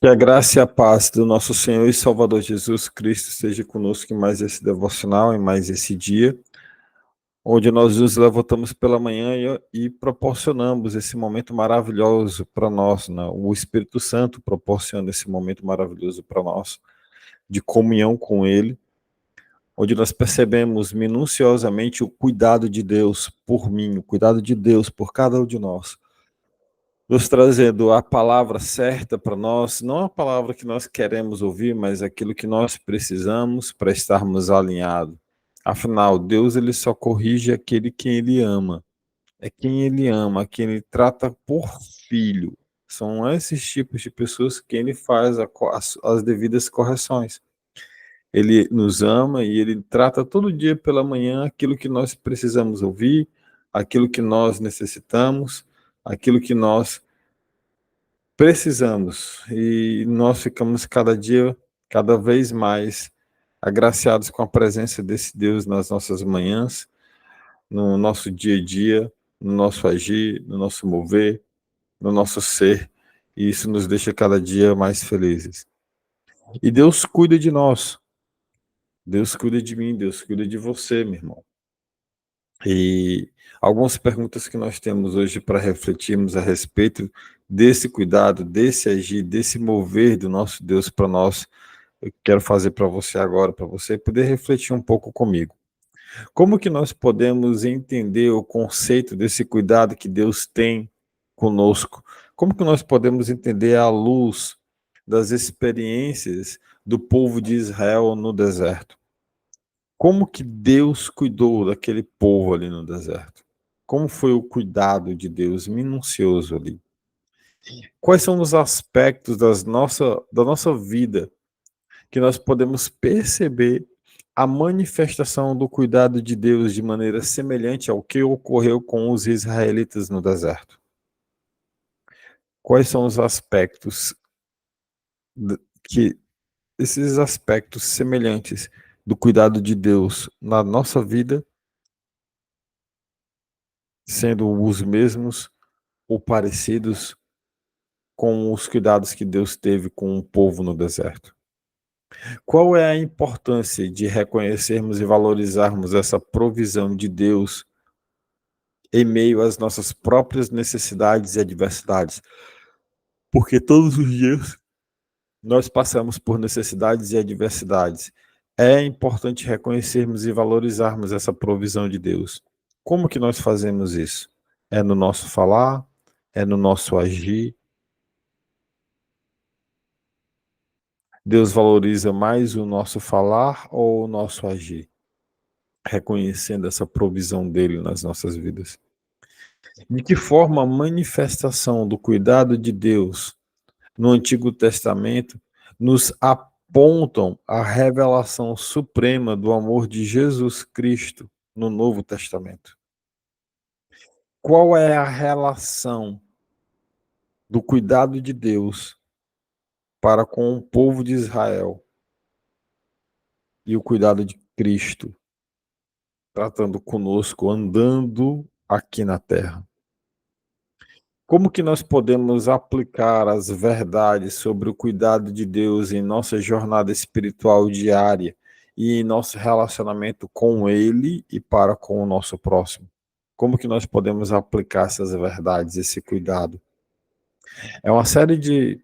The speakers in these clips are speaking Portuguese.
Que a graça e a paz do nosso Senhor e Salvador Jesus Cristo esteja conosco em mais esse devocional, em mais esse dia, onde nós nos levantamos pela manhã e proporcionamos esse momento maravilhoso para nós, né? O Espírito Santo proporciona esse momento maravilhoso para nós, de comunhão com Ele, onde nós percebemos minuciosamente o cuidado de Deus por mim, o cuidado de Deus por cada um de nós, nos trazendo a palavra certa para nós, não a palavra que nós queremos ouvir, mas aquilo que nós precisamos para estarmos alinhados. Afinal, Deus ele só corrige aquele que ele ama. É quem ele ama, quem ele trata por filho. São esses tipos de pessoas que ele faz as devidas correções. Ele nos ama e ele trata todo dia pela manhã aquilo que nós precisamos ouvir, aquilo que nós necessitamos, aquilo que nós precisamos, e nós ficamos cada dia, cada vez mais agraciados com a presença desse Deus nas nossas manhãs, no nosso dia a dia, no nosso agir, no nosso mover, no nosso ser, e isso nos deixa cada dia mais felizes. E Deus cuida de nós, Deus cuida de mim, Deus cuida de você, meu irmão. E algumas perguntas que nós temos hoje para refletirmos a respeito desse cuidado, desse agir, desse mover do nosso Deus para nós, eu quero fazer para você agora, para você poder refletir um pouco comigo. Como que nós podemos entender o conceito desse cuidado que Deus tem conosco? Como que nós podemos entender à luz das experiências do povo de Israel no deserto? Como que Deus cuidou daquele povo ali no deserto? Como foi o cuidado de Deus minucioso ali? Quais são os aspectos da nossa vida que nós podemos perceber a manifestação do cuidado de Deus de maneira semelhante ao que ocorreu com os israelitas no deserto? Quais são os aspectos que esses aspectos semelhantes do cuidado de Deus na nossa vida, sendo os mesmos ou parecidos com os cuidados que Deus teve com o povo no deserto? Qual é a importância de reconhecermos e valorizarmos essa provisão de Deus em meio às nossas próprias necessidades e adversidades? Porque todos os dias nós passamos por necessidades e adversidades. É importante reconhecermos e valorizarmos essa provisão de Deus. Como que nós fazemos isso? É no nosso falar? É no nosso agir? Deus valoriza mais o nosso falar ou o nosso agir? Reconhecendo essa provisão dele nas nossas vidas. De que forma a manifestação do cuidado de Deus no Antigo Testamento nos apontam a revelação suprema do amor de Jesus Cristo no Novo Testamento? Qual é a relação do cuidado de Deus para com o povo de Israel e o cuidado de Cristo tratando conosco, andando aqui na terra? Como que nós podemos aplicar as verdades sobre o cuidado de Deus em nossa jornada espiritual diária e em nosso relacionamento com Ele e para com o nosso próximo? Como que nós podemos aplicar essas verdades, esse cuidado? É uma série de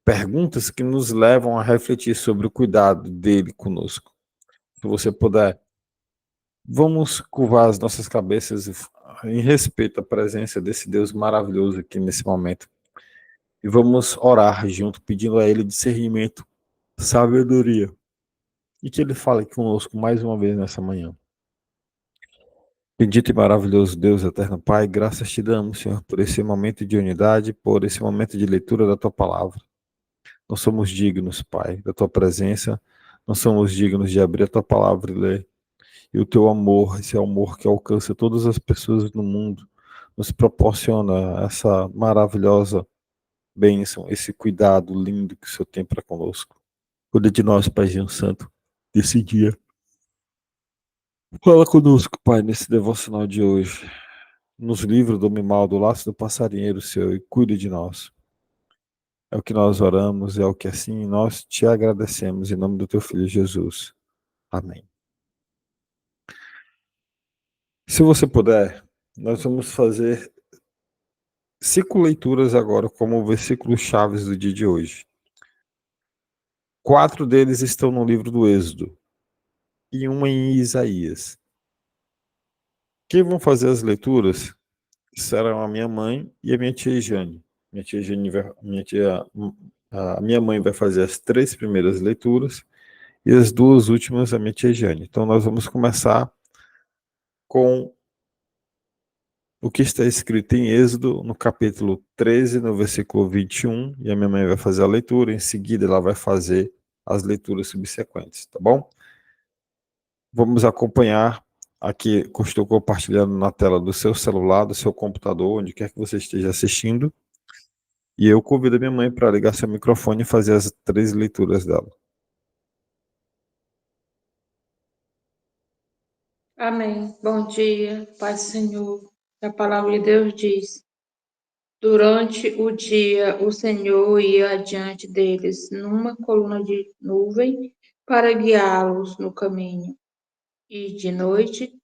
perguntas que nos levam a refletir sobre o cuidado dele conosco. Se você puder, vamos curvar as nossas cabeças em respeito à presença desse Deus maravilhoso aqui nesse momento. E vamos orar junto, pedindo a Ele discernimento, sabedoria, e que Ele fale conosco mais uma vez nessa manhã. Bendito e maravilhoso Deus, eterno Pai, graças te damos, Senhor, por esse momento de unidade, por esse momento de leitura da Tua Palavra. Nós somos dignos, Pai, da Tua presença, nós somos dignos de abrir a Tua Palavra e ler. E o Teu amor, esse amor que alcança todas as pessoas no mundo, nos proporciona essa maravilhosa bênção, esse cuidado lindo que o Senhor tem para conosco. Cuida de nós, Paizinho Santo, desse dia. Fala conosco, Pai, nesse devocional de hoje. Nos livra do mal, do laço do passarinheiro, Senhor, e cuide de nós. É o que nós oramos, é o que assim nós te agradecemos em nome do teu Filho Jesus. Amém. Se você puder, nós vamos fazer 5 leituras agora como versículos chaves do dia de hoje. 4 deles estão no livro do Êxodo e uma em Isaías. Quem vão fazer as leituras serão a minha mãe e a minha tia Jane. Minha tia Jane a minha mãe vai fazer as 3 primeiras leituras e as 2 últimas a minha tia Jane. Então nós vamos começar com o que está escrito em Êxodo, no capítulo 13, no versículo 21, e a minha mãe vai fazer a leitura, em seguida ela vai fazer as leituras subsequentes, tá bom? Vamos acompanhar aqui, estou compartilhando na tela do seu celular, do seu computador, onde quer que você esteja assistindo, e eu convido a minha mãe para ligar seu microfone e fazer as 3 leituras dela. Amém. Bom dia, Pai Senhor. A palavra de Deus diz: durante o dia, o Senhor ia adiante deles numa coluna de nuvem para guiá-los no caminho, e de noite,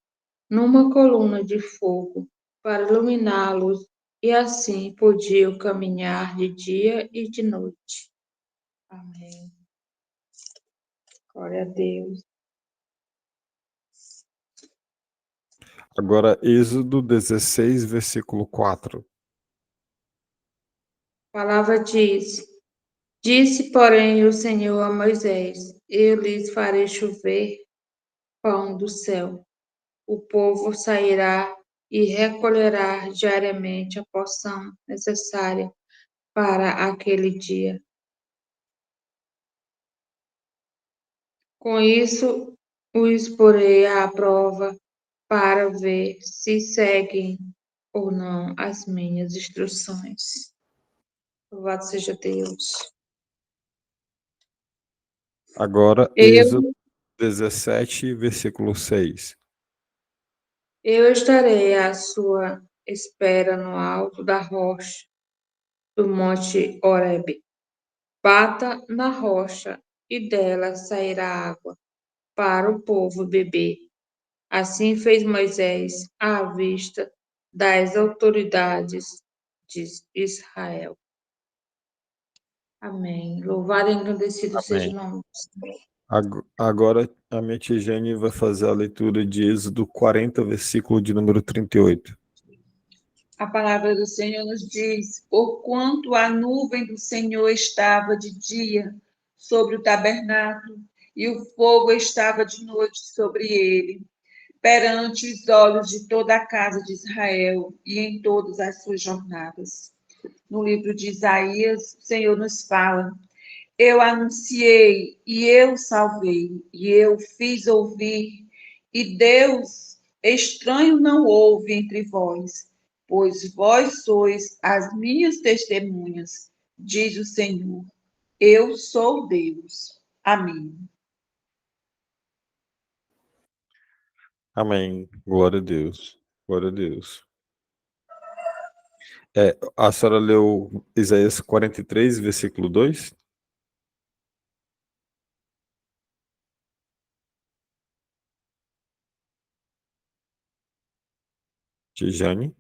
numa coluna de fogo para iluminá-los, e assim podiam caminhar de dia e de noite. Amém. Glória a Deus. Agora, Êxodo 16, versículo 4. A palavra diz: disse, porém, o Senhor a Moisés: eu lhes farei chover pão do céu. O povo sairá e recolherá diariamente a porção necessária para aquele dia. Com isso, os porei à prova para ver se seguem ou não as minhas instruções. Louvado seja Deus. Agora, Êxodo Eu, 17, versículo 6. eu estarei à sua espera no alto da rocha do monte Horebe. Bata na rocha, e dela sairá água para o povo beber. Assim fez Moisés à vista das autoridades de Israel. Amém. Louvado e engrandecido seja o Amém. nome do Senhor. Agora a minha tia Jane vai fazer a leitura de Êxodo 40, versículo de número 38. A palavra do Senhor nos diz: porquanto a nuvem do Senhor estava de dia sobre o tabernáculo, e o fogo estava de noite sobre ele, perante os olhos de toda a casa de Israel e em todas as suas jornadas. No livro de Isaías, o Senhor nos fala: eu anunciei e eu salvei, e eu fiz ouvir, e Deus estranho não houve entre vós, pois vós sois as minhas testemunhas, diz o Senhor. Eu sou Deus. Amém. Amém. Glória a Deus. Glória a Deus. A senhora leu Isaías 43, versículo 2? Tijane?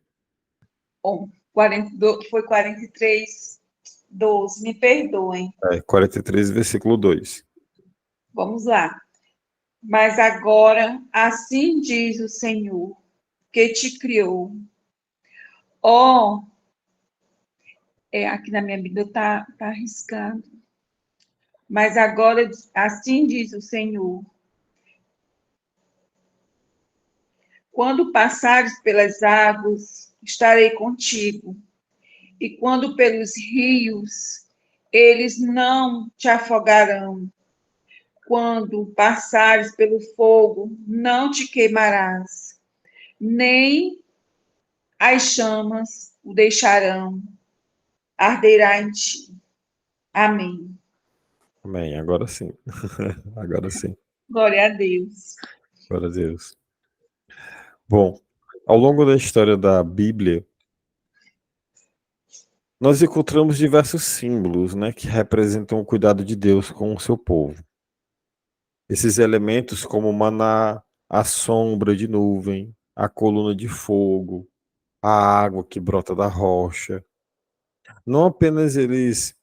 Bom, 42, foi 43, 12. Me perdoem. 43, versículo 2. Vamos lá. Mas agora, assim diz o Senhor, que te criou. Ó, aqui na minha Bíblia tá arriscado. Mas agora, assim diz o Senhor, quando passares pelas águas, estarei contigo. E quando pelos rios, eles não te afogarão. Quando passares pelo fogo, não te queimarás, nem as chamas o deixarão, arderá em ti. Amém. Amém. Agora sim. Agora sim. Glória a Deus. Glória a Deus. Bom, ao longo da história da Bíblia, nós encontramos diversos símbolos, né, que representam o cuidado de Deus com o seu povo. Esses elementos como o maná, a sombra de nuvem, a coluna de fogo, a água que brota da rocha, não apenas eles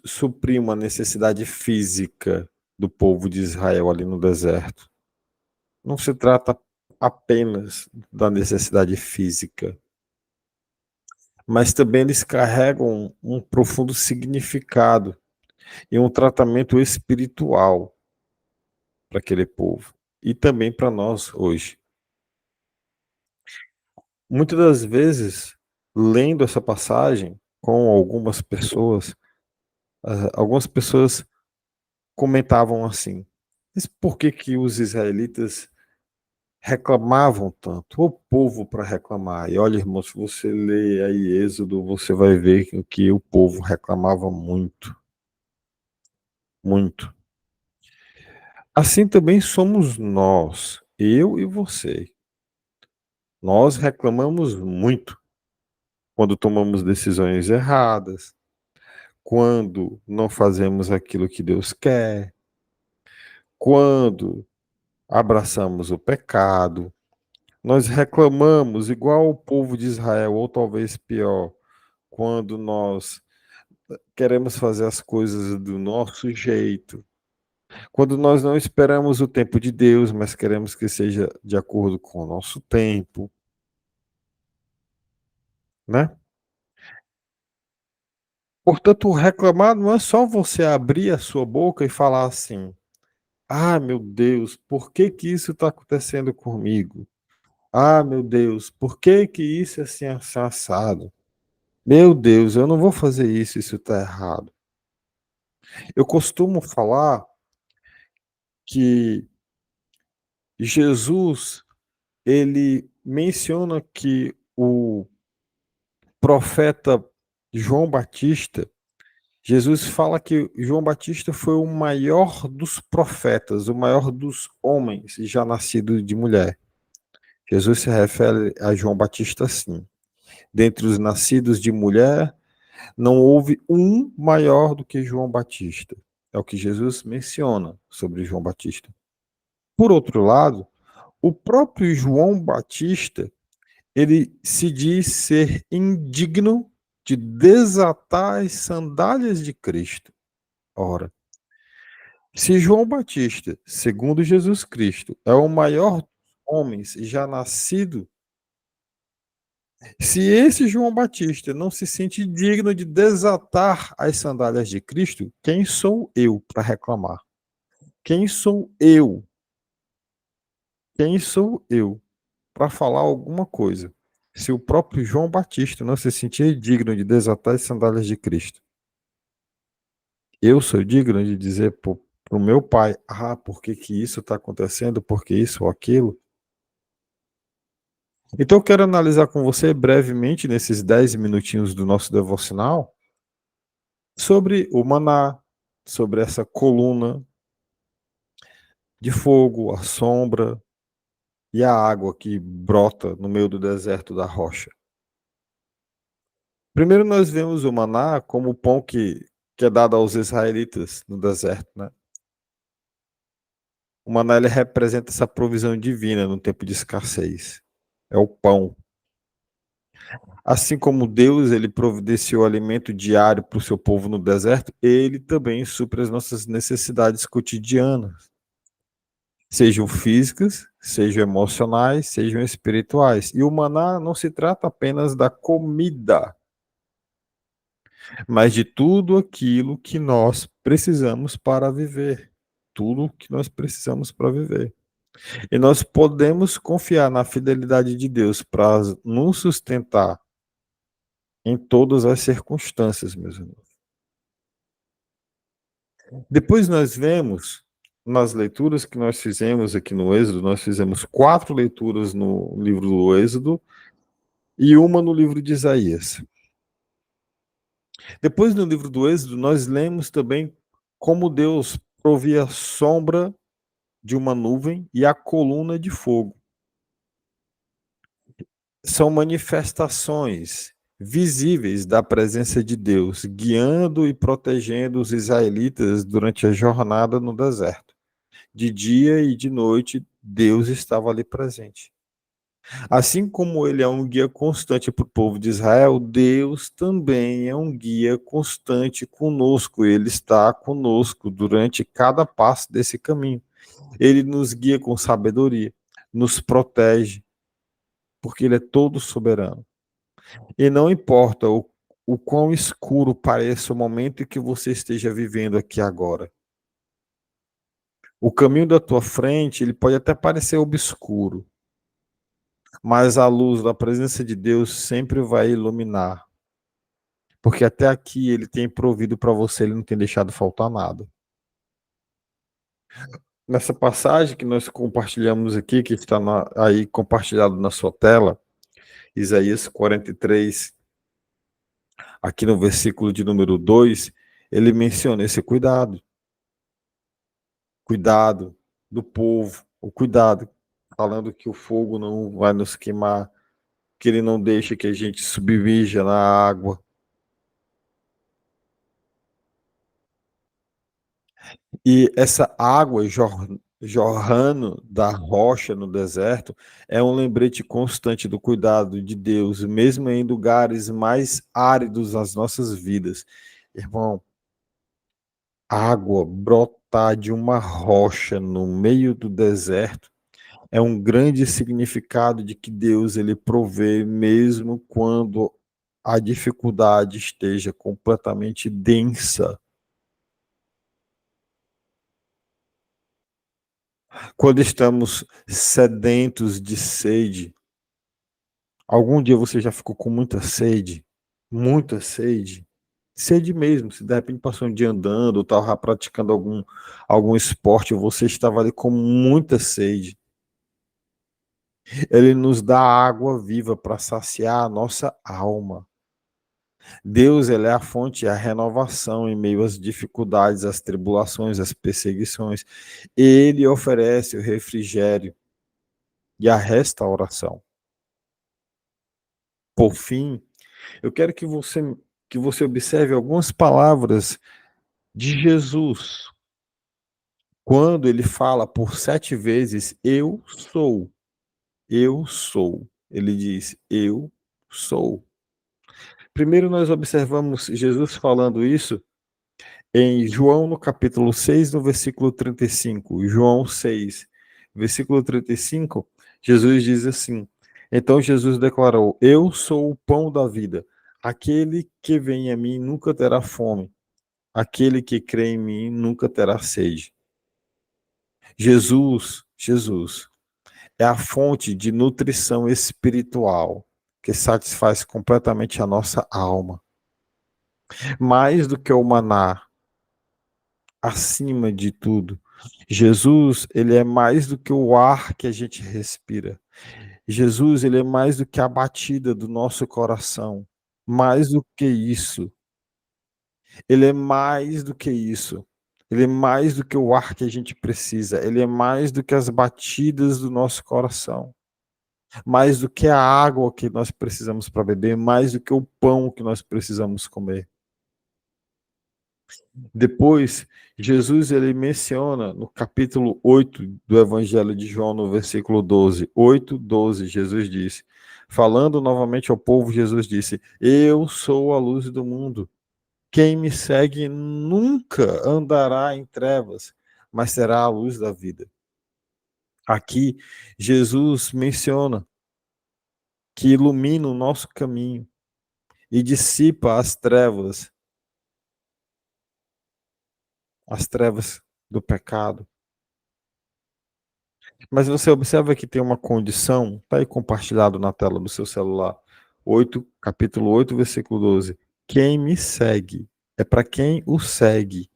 supriam uma necessidade física do povo de Israel ali no deserto. Não se trata apenas da necessidade física, mas também eles carregam um profundo significado e um tratamento espiritual para aquele povo e também para nós hoje. Muitas das vezes, lendo essa passagem com algumas pessoas comentavam assim: mas por que que os israelitas reclamavam tanto? O povo para reclamar. E olha, irmãos, se você lê aí Êxodo, você vai ver que o povo reclamava muito, muito. Assim também somos nós, eu e você. Nós reclamamos muito quando tomamos decisões erradas, quando não fazemos aquilo que Deus quer, quando abraçamos o pecado. Nós reclamamos igual o povo de Israel, ou talvez pior, quando nós queremos fazer as coisas do nosso jeito, quando nós não esperamos o tempo de Deus, mas queremos que seja de acordo com o nosso tempo, né? Portanto, reclamar não é só você abrir a sua boca e falar assim: ah, meu Deus, por que que isso está acontecendo comigo? Ah, meu Deus, por que que isso é assim assado? Meu Deus, eu não vou fazer isso, isso está errado. Eu costumo falar que Jesus, ele menciona que o profeta João Batista, Jesus fala que João Batista foi o maior dos profetas, o maior dos homens já nascido de mulher. Jesus se refere a João Batista assim: dentre os nascidos de mulher, não houve um maior do que João Batista. É o que Jesus menciona sobre João Batista. Por outro lado, o próprio João Batista, ele se diz ser indigno de desatar as sandálias de Cristo. Ora, se João Batista, segundo Jesus Cristo, é o maior dos homens já nascido, se esse João Batista não se sente digno de desatar as sandálias de Cristo, quem sou eu para reclamar? Quem sou eu? Quem sou eu para falar alguma coisa? Se o próprio João Batista não se sentia digno de desatar as sandálias de Cristo, eu sou digno de dizer para o meu pai: ah, por que que isso está acontecendo? Por que isso ou aquilo? Então eu quero analisar com você brevemente, nesses 10 minutinhos do nosso devocional, sobre o maná, sobre essa coluna de fogo, a sombra e a água que brota no meio do deserto da rocha. Primeiro nós vemos o maná como o pão que é dado aos israelitas no deserto, né? O maná ele representa essa provisão divina no tempo de escassez. É o pão. Assim como Deus ele providenciou alimento diário para o seu povo no deserto, ele também supre as nossas necessidades cotidianas, sejam físicas, sejam emocionais, sejam espirituais. E o maná não se trata apenas da comida, mas de tudo aquilo que nós precisamos para viver. Tudo que nós precisamos para viver. E nós podemos confiar na fidelidade de Deus para nos sustentar em todas as circunstâncias, meus irmãos. Depois nós vemos, nas leituras que nós fizemos aqui no Êxodo, nós fizemos 4 leituras no livro do Êxodo e uma no livro de Isaías. Depois no livro do Êxodo, nós lemos também como Deus provia a sombra de uma nuvem e a coluna de fogo. São manifestações visíveis da presença de Deus, guiando e protegendo os israelitas durante a jornada no deserto. De dia e de noite, Deus estava ali presente. Assim como ele é um guia constante para o povo de Israel, Deus também é um guia constante conosco. Ele está conosco durante cada passo desse caminho. Ele nos guia com sabedoria, nos protege, porque ele é todo soberano. E não importa o quão escuro pareça o momento em que você esteja vivendo aqui agora. O caminho da tua frente, ele pode até parecer obscuro, mas a luz da presença de Deus sempre vai iluminar. Porque até aqui ele tem provido para você, ele não tem deixado faltar nada. Nessa passagem que nós compartilhamos aqui, que está aí compartilhado na sua tela, Isaías 43, aqui no versículo de número 2, ele menciona esse cuidado. Cuidado do povo, o cuidado, falando que o fogo não vai nos queimar, que ele não deixa que a gente submerja na água. E essa água jorrando da rocha no deserto é um lembrete constante do cuidado de Deus, mesmo em lugares mais áridos das nossas vidas. Irmão, água brotar de uma rocha no meio do deserto é um grande significado de que Deus ele provê mesmo quando a dificuldade esteja completamente densa. Quando estamos sedentos de sede, algum dia você já ficou com muita sede? Muita sede? Sede mesmo, se de repente passou um dia andando, ou estava praticando algum esporte, você estava ali com muita sede. Ele nos dá água viva para saciar a nossa alma. Deus, ele é a fonte, a renovação em meio às dificuldades, às tribulações, às perseguições. Ele oferece o refrigério e a restauração. Por fim, eu quero que você observe algumas palavras de Jesus. Quando ele fala por 7 vezes, eu sou, eu sou. Ele diz, eu sou. Primeiro nós observamos Jesus falando isso em João, no capítulo 6, no versículo 35. João 6, versículo 35, Jesus diz assim: então Jesus declarou: eu sou o pão da vida. Aquele que vem a mim nunca terá fome. Aquele que crê em mim nunca terá sede. Jesus é a fonte de nutrição espiritual que satisfaz completamente a nossa alma. Mais do que o maná, acima de tudo, Jesus, ele é mais do que o ar que a gente respira. Jesus, ele é mais do que a batida do nosso coração. Mais do que isso. Ele é mais do que isso. Ele é mais do que o ar que a gente precisa. Ele é mais do que as batidas do nosso coração. Mais do que a água que nós precisamos para beber. Mais do que o pão que nós precisamos comer. Depois, Jesus ele menciona no capítulo 8 do Evangelho de João, no versículo 12. 8, 12, Jesus disse. Falando novamente ao povo, Jesus disse: eu sou a luz do mundo. Quem me segue nunca andará em trevas, mas terá a luz da vida. Aqui, Jesus menciona que ilumina o nosso caminho e dissipa as trevas do pecado. Mas você observa que tem uma condição, está aí compartilhado na tela do seu celular, capítulo 8, versículo 12. Quem me segue é para quem o segue.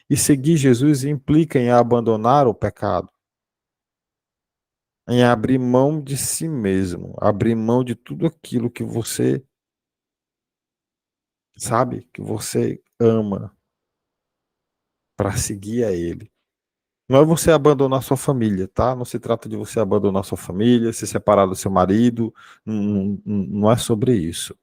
E seguir Jesus implica em abandonar o pecado, em abrir mão de si mesmo, abrir mão de tudo aquilo que você sabe, que você ama, para seguir a Ele. Não é você abandonar sua família, tá? Não se trata de você abandonar sua família, se separar do seu marido, não é sobre isso.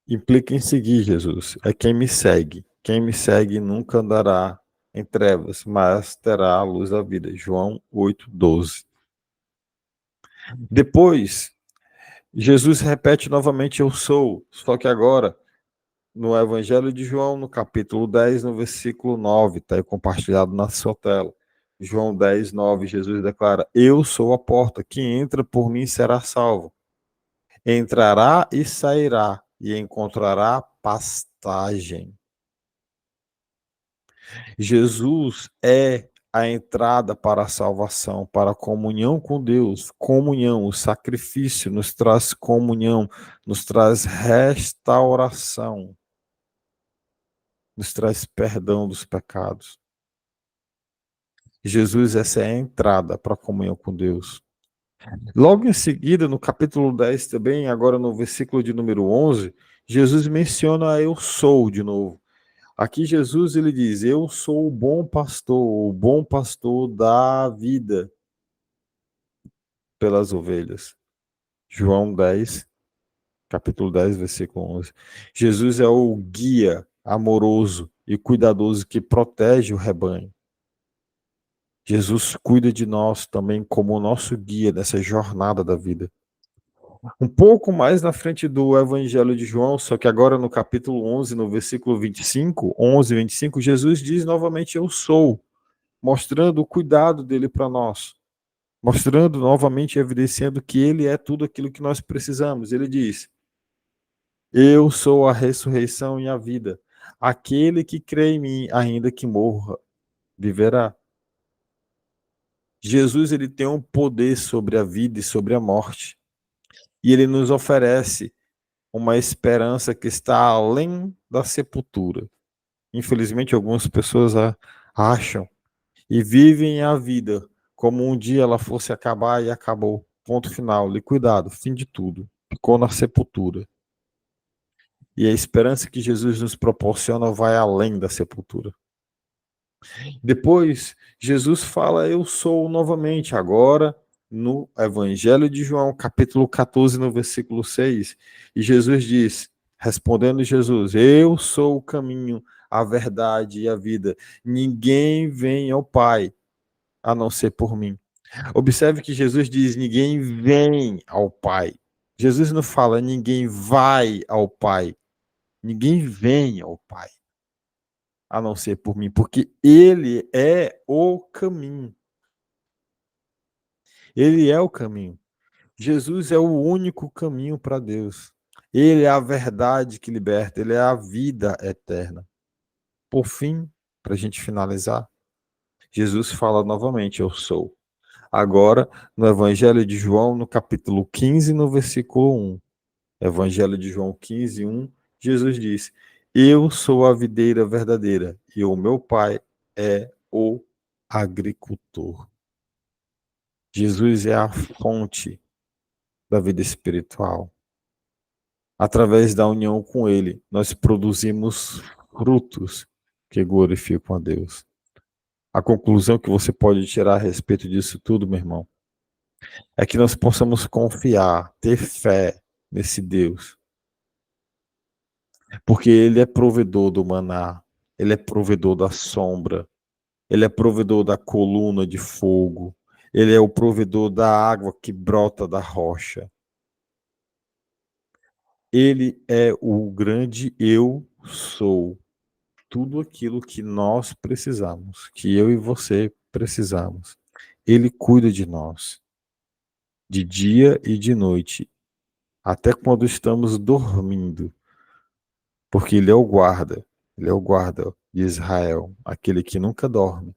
implica em seguir Jesus. É quem me segue. Quem me segue nunca andará em trevas, mas terá a luz da vida. João 8:12. Depois, Jesus repete novamente: eu sou, só que agora no Evangelho de João, no capítulo 10, no versículo 9, está aí compartilhado na sua tela. João 10, 9, Jesus declara: eu sou a porta, quem entra por mim será salvo. Entrará e sairá, e encontrará pastagem. Jesus é a entrada para a salvação, para a comunhão com Deus. Comunhão, o sacrifício nos traz comunhão, nos traz restauração, nos traz perdão dos pecados. Jesus, essa é a entrada para a comunhão com Deus. Logo em seguida, no capítulo 10 também, agora no versículo de número 11, Jesus menciona eu sou de novo. Aqui Jesus ele diz: eu sou o bom pastor dá a vida pelas ovelhas. João 10, capítulo 10, versículo 11. Jesus é o guia amoroso e cuidadoso que protege o rebanho. Jesus cuida de nós também como o nosso guia nessa jornada da vida. Um pouco mais na frente do Evangelho de João, só que agora no capítulo 11, no versículo 25, 11 e 25, Jesus diz novamente: eu sou, mostrando o cuidado dele para nós, mostrando novamente, evidenciando que ele é tudo aquilo que nós precisamos. Ele diz: eu sou a ressurreição e a vida. Aquele que crê em mim, ainda que morra, viverá. Jesus ele tem um poder sobre a vida e sobre a morte. E ele nos oferece uma esperança que está além da sepultura. Infelizmente, algumas pessoas acham e vivem a vida como um dia ela fosse acabar e acabou. Ponto final, liquidado, fim de tudo. Ficou na sepultura. E a esperança que Jesus nos proporciona vai além da sepultura. Depois, Jesus fala: eu sou novamente, agora no Evangelho de João, capítulo 14, no versículo 6. E Jesus diz, respondendo Jesus: eu sou o caminho, a verdade e a vida. Ninguém vem ao Pai a não ser por mim. Observe que Jesus diz: ninguém vem ao Pai. Jesus não fala: ninguém vai ao Pai. Ninguém vem ao Pai a não ser por mim, porque ele é o caminho. Ele é o caminho. Jesus é o único caminho para Deus. Ele é a verdade que liberta, ele é a vida eterna. Por fim, para a gente finalizar, Jesus fala novamente: eu sou. Agora, no Evangelho de João, no capítulo 15, no versículo 1. Evangelho de João 15, 1, Jesus diz: eu sou a videira verdadeira e o meu Pai é o agricultor. Jesus é a fonte da vida espiritual. Através da união com Ele, nós produzimos frutos que glorificam a Deus. A conclusão que você pode tirar a respeito disso tudo, meu irmão, é que nós possamos confiar, ter fé nesse Deus, porque Ele é provedor do maná, Ele é provedor da sombra, Ele é provedor da coluna de fogo, Ele é o provedor da água que brota da rocha. Ele é o grande eu sou. Tudo aquilo que nós precisamos, que eu e você precisamos. Ele cuida de nós, de dia e de noite, até quando estamos dormindo, porque Ele é o guarda de Israel, aquele que nunca dorme,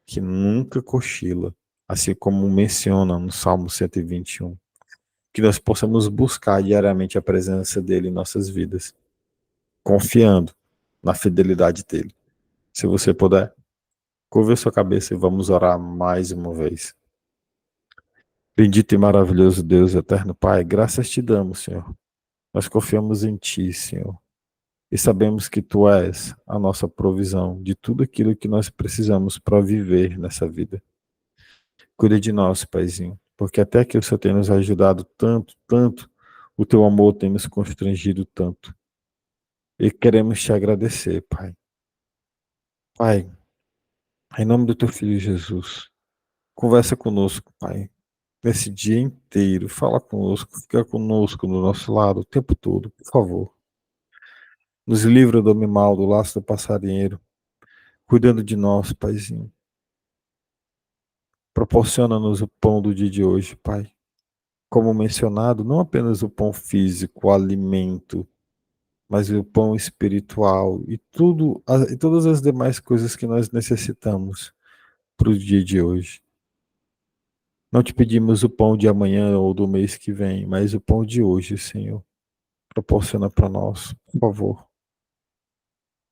que nunca cochila, assim como menciona no Salmo 121. Que nós possamos buscar diariamente a presença dele em nossas vidas, confiando na fidelidade dele. Se você puder, curva a sua cabeça e vamos orar mais uma vez. Bendito e maravilhoso Deus, eterno Pai, graças te damos, Senhor. Nós confiamos em ti, Senhor. E sabemos que tu és a nossa provisão de tudo aquilo que nós precisamos para viver nessa vida. Cuida de nós, Paizinho, porque até que o Senhor tem nos ajudado tanto, tanto, o teu amor tem nos constrangido tanto. e queremos te agradecer, Pai. Pai, em nome do teu Filho Jesus, conversa conosco, Pai, nesse dia inteiro. Fala conosco, fica conosco do nosso lado o tempo todo, por favor. Nos livra do homem mal, do laço do passarinheiro, cuidando de nós, Paizinho. Proporciona-nos o pão do dia de hoje, Pai. Como mencionado, não apenas o pão físico, o alimento, mas o pão espiritual e e todas as demais coisas que nós necessitamos para o dia de hoje. Não te pedimos o pão de amanhã ou do mês que vem, mas o pão de hoje, Senhor. Proporciona para nós, por favor.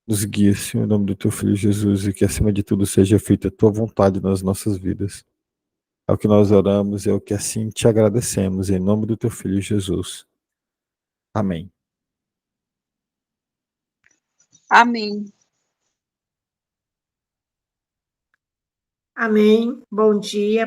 Nos guia, Senhor, em nome do teu Filho Jesus, e que acima de tudo seja feita a tua vontade nas nossas vidas. É o que nós oramos, é o que assim te agradecemos, em nome do teu Filho Jesus. Amém. Amém. Amém. Bom dia.